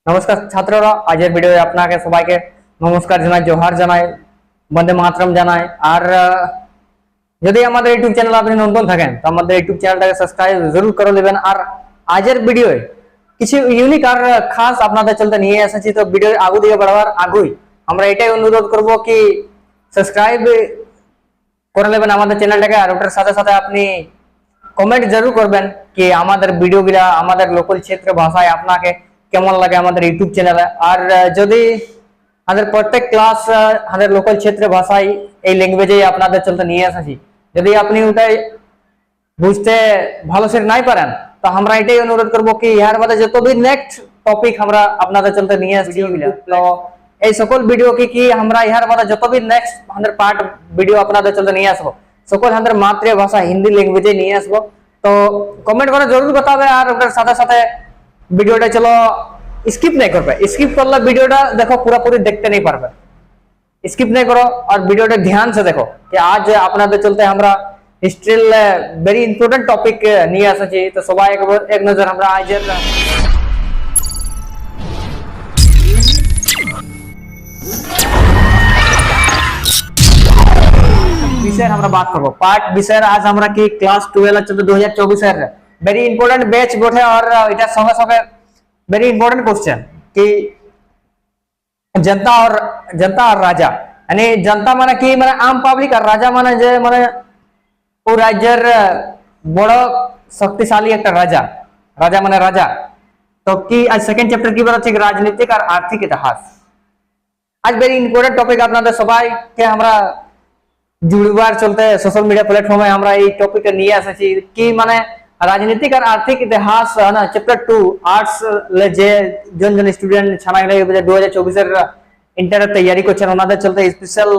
নমস্কার ছাত্ররা, আজকের ভিডিওতে আপনাকে সবাইকে নমস্কার জানাই, জোহার জানাই, বন্দে মাতরম জানাই। আর যদি আমাদের ইউটিউব চ্যানেল আপনি নতুন থাকেন তো আমাদের ইউটিউব চ্যানেলটাকে সাবস্ক্রাইব জরুর করে নেবেন। আর আজকের ভিডিওয়ে কিছু ইউনিক আর খাস আপনাদের চলতে নিয়ে এসেছি। তো ভিডিও আগু দিকে বাড়াবার আগুই আমরা এটাই অনুরোধ করব কি সাবস্ক্রাইব করে নেবেন আমাদের চ্যানেলটাকে। আর ওটার সাথে সাথে আপনি কমেন্ট জরুর করবেন কি আমাদের ভিডিওগুলা আমাদের লোকাল ক্ষেত্র ভাষায় আপনাকে কেমন লাগে আমাদের ইউটিউব চ্যানেলে। আর যদি আমাদের প্রত্যেক ক্লাস আমাদের লোকাল ক্ষেত্রে ভাষায় এই ল্যাঙ্গুয়েজেই আপনাদের চলতে নিয়ে এসেছি। যদি আপনি ওটাই বুঝতে ভালো সে নাই পারেন তো আমরা এটাই অনুরোধ করব কি ইয়ার বাদে যত भी নেক্সট টপিক আমরা আপনাদের চলতে নিয়ে আসছি তো এই সকল ভিডিও কি আমরা ইয়ার বাদে যত भी নেক্সট আমাদের পার্ট ভিডিও আপনাদের চলতে নিয়ে আসবো সকল আমাদের মাতৃভাষা হিন্দি ল্যাঙ্গুয়েজে নিয়ে আসবো। তো কমেন্ট করে জরুর बताবে। আর ওটার সাথে সাথে ভিডিওটা চলো স্কিপ नहीं করবে, স্কিপ করলে ভিডিওটা দেখো পুরোপুরি দেখতে नहीं পারবে। स्किप नहीं करो और वीडियोটা ध्यान से देखो कि आज আপনাদের চলতে আমরা হিস্ট্রির ভেরি ইম্পর্টেন্ট টপিক নিয়ে এসেছি। তো সবাই একবার এক নজর আমরা আজের বিষয়ের আমরা बात করব। পার্ট বিষয়ের আজ আমরা কি ক্লাস 12 চলতে 2024 এর ভেরি ইম্পর্টেন্ট ব্যাচ বটে। আর এটা সঙ্গে সঙ্গে ভেরি ইম্পর্টেন্ট কোশ্চেন कि जनता और राजा यानी जनता माने की माने आम पब्लिक और राजा माने जे माने ओ राज्यर बड़ शक्तिशाली एक राजा राजा माने राजा। तो की आज सेकंड चैप्टर की बात है राजनीतिक और आर्थिक इतिहास। आज वेरी इंपोर्टेंट टॉपिक আপনাদের সবাইকে আমরা जुड़বার চলতে সোশ্যাল মিডিয়া প্ল্যাটফর্মে আমরা এই টপিকটা নিয়ে এসেছি কি মানে राजनीतिक और आर्थिक इतिहास है ना चैप्टर 2 आर्ट्स ले जे जन जन स्टूडेंट छाना गले 2024 এর इंटर तैयारी করছেন ওনাদের চলতে স্পেশাল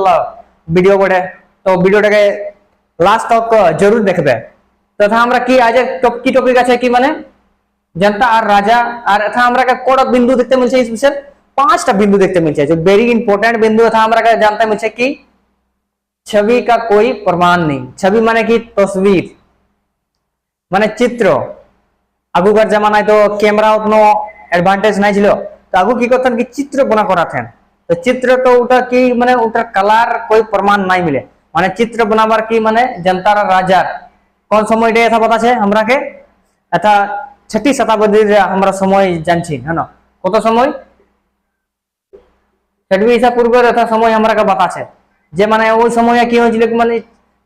ভিডিও করে। তো ভিডিওটাকে লাস্ট তক জরুর দেখবে। তথা আমরা কি আজ কি টপিক আছে কি মানে जनता और राजा। আর এটা আমরা কোড বিন্দু দেখতে মিলছে স্পেশাল 5টা বিন্দু দেখতে মিলছে जो वेरी इंपॉर्टेंट बिंदु था আমরা जानते मिलছে কি छवि का कोई प्रमाण नहीं। छवि माने की तस्वीर মানে চিত্র। আগুকার জামানায় তো ক্যামেরা কোনো অ্যাডভান্টেজ নাই ছিল তো আগু কি করতেন কি চিত্র বনা করাতেন। তো চিত্র তো ওটা কি মানে ওটার কালার कोई প্রমাণ নাই মিলে মানে চিত্র বানাবার কি মানে जनताর রাজার কোন সময়টা এটা পতা আছে আমরাকে এটা 6ठी শতাব্দীর আমরা সময় জানছি হ্যাঁ না কত সময় 6वीं ईसा পূর্বের এটা সময় আমরাকে বাতাছে যে মানে ওই সময়ে কি হয়েছিল কি মানে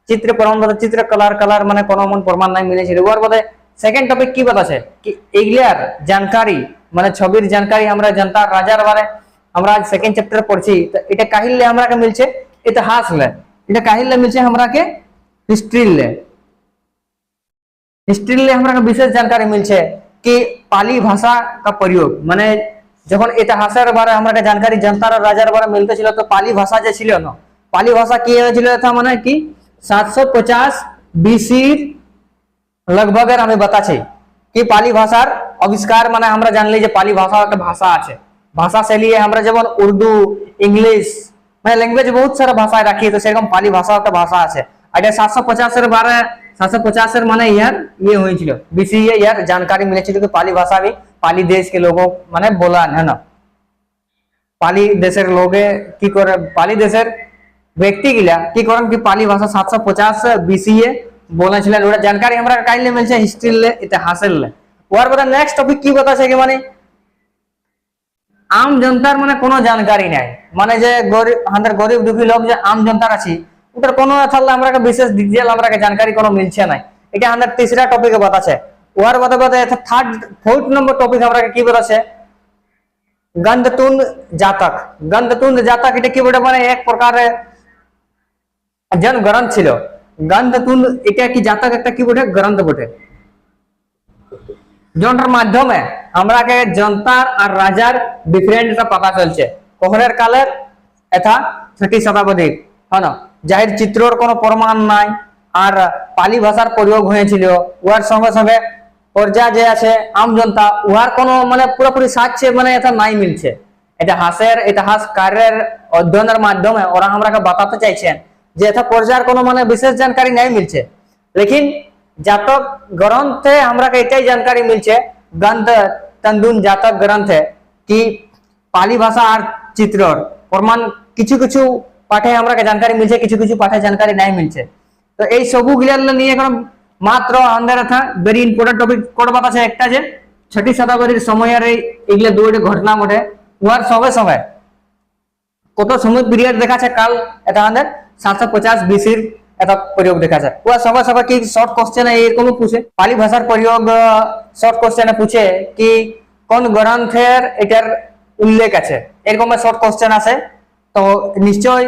चित्र प्रमाण चित्र कलर कलर माने कोनो मन प्रमाण নাই মিলেছিল। ওর বাদে সেকেন্ড টপিক কি বাতাছে কি এগুলার জানকারি মানে ছবির জানকারি আমরা जनता রাজার বারে আমরা আজ সেকেন্ড চ্যাপ্টার পড়ছি। তো এটা কাহিলে আমরাকে মিলছে ইতিহাস লে, এটা কাহিলে মিলছে আমরাকে হিস্ট্রি লে। हिस्ट्री ले हमरा विशेष जानकारी मिलছে कि पाली भाषा का प्रयोग মানে যখন ইতিহাসের বারে আমরা जानकारी जनता আর রাজার বারে মিলতে ছিল তো পালি ভাষা যে ছিল না পালি ভাষা কি হয়েছিল था মানে কি 750 बीसी लगभग हमें बताছে कि पाली भाषार आविष्कार মানে আমরা জানলি যে পালি ভাষা একটা ভাষা আছে। ভাষা শৈলী আমরা যেমন উর্দু ইংলিশ মানে ল্যাঙ্গুয়েজ বহুত সারা ভাষায় রাখি তো সেরকম পালি ভাষা একটা ভাষা আছে। এটা 750 এর বারে 750 এর মানে ইয়ার ये হয়েছিল बीसी ইয়ার जानकारी মিলেছিল कि पाली भाषा भी पाली देश के लोगों মানে बोला है ना। पाली देशेर लोगे কি করে पाली देशेर ব্যক্তিগুলা কি করেন কি পালি ভাষা 750 बीसी এ বলেছিলেন। ওটা জানকারি আমরা কাইলে মিলছে হিস্ট্রি লে ইতিহাসের লে। ওর পরে নেক্সট টপিক কি बताছে কি মানে আম জনতার মানে কোনো জানকারি নাই মানে যে গরিব আমাদের গরিব দুঃখী লোক যে আম জনতার আছে ওটার কোনো থাকলে আমরা বিশেষ ডিটেইল আমরা জানকারি কোনো মিলছে না। এটা আমাদের तीसरा টপিকে बताছে। ওর বাদে থার্ড फोर्थ नंबर টপিক আমরা কি बताছে গন্ধতুন জাতক। গন্ধতুন জাতক এটা কি বলে মানে এক প্রকারে জন গ্রন্থ ছিল। গন্ধতুন এটা কি জাতক একটা কি বটে গ্রন্থ বটে জনটার মাধ্যমে আমরাকে জনতার আর রাজার ডিফারেন্টটা পতা চলছে কোহরের কালের এটা 6ठी শতাব্দী হ্যাঁ না যার চিত্রর কোনো প্রমাণ নাই আর পালি ভাষার প্রয়োগ হয়েছিল। ওর সঙ্গে সঙ্গে পর্যা যে আছে আম জনতা ওর কোনো মানে পুরোপুরি সাচ্ছে মানে এটা নাই মিলছে। এটা হাসের ইতিহাসকারের অধ্যয়নের মাধ্যমে ওরা আমরাকে বাতাতে চাইছেন যে এটা পর্যায়ের কোনো মানে বিশেষ জানকারি নাই মিলছে। लेकिन जातक ग्रंथ है हमरा के एटाई जानकारी मिलছে गंध तंदुन जातक ग्रंथ है কি পালি ভাষা আর চিত্রর প্রমাণ কিছু কিছু পাঠে আমরা জানকারি মিলছে, কিছু কিছু পাঠে জানকারি নাই মিলছে। তো এই সবুগুলা নিয়ে এখন মাত্র আমাদের কথা ভেরি ইম্পর্টেন্ট টপিক করবার আছে একটা, যে 6টি শতাব্দীর সময়ের এইগুলা দুইটা ঘটনা ঘটে উহার সঙ্গে সঙ্গে কত সময় পিরিয়ড দেখাচ্ছে কাল এটা আমাদের 750 বিসির এটা প্রয়োগ দেখাচ্ছে। উহার সঙ্গে সঙ্গে কি শর্ট কোশ্চেন এরকম পুছে পালি ভাষার প্রয়োগ শর্ট কোশ্চেনে পুছে কি কোন গ্রন্থের এটার উল্লেখ আছে, এরকম শর্ট কোশ্চেন আছে। তো নিশ্চয়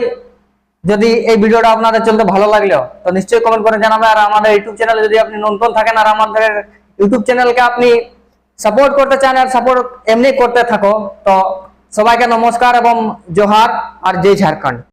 যদি এই ভিডিওটা আপনাদের চলতে ভালো লাগলো তো নিশ্চয়ই কমেন্ট করে জানাবেন। আর আমাদের ইউটিউব চ্যানেলে যদি আপনি নতুন থাকেন আর আমাদের ইউটিউব চ্যানেলকে আপনি সাপোর্ট করতে চান আর সাপোর্ট এমনি করতে থাকো, তো সবাইকে নমস্কার এবং জোহার আর জয় ঝাড়খণ্ড।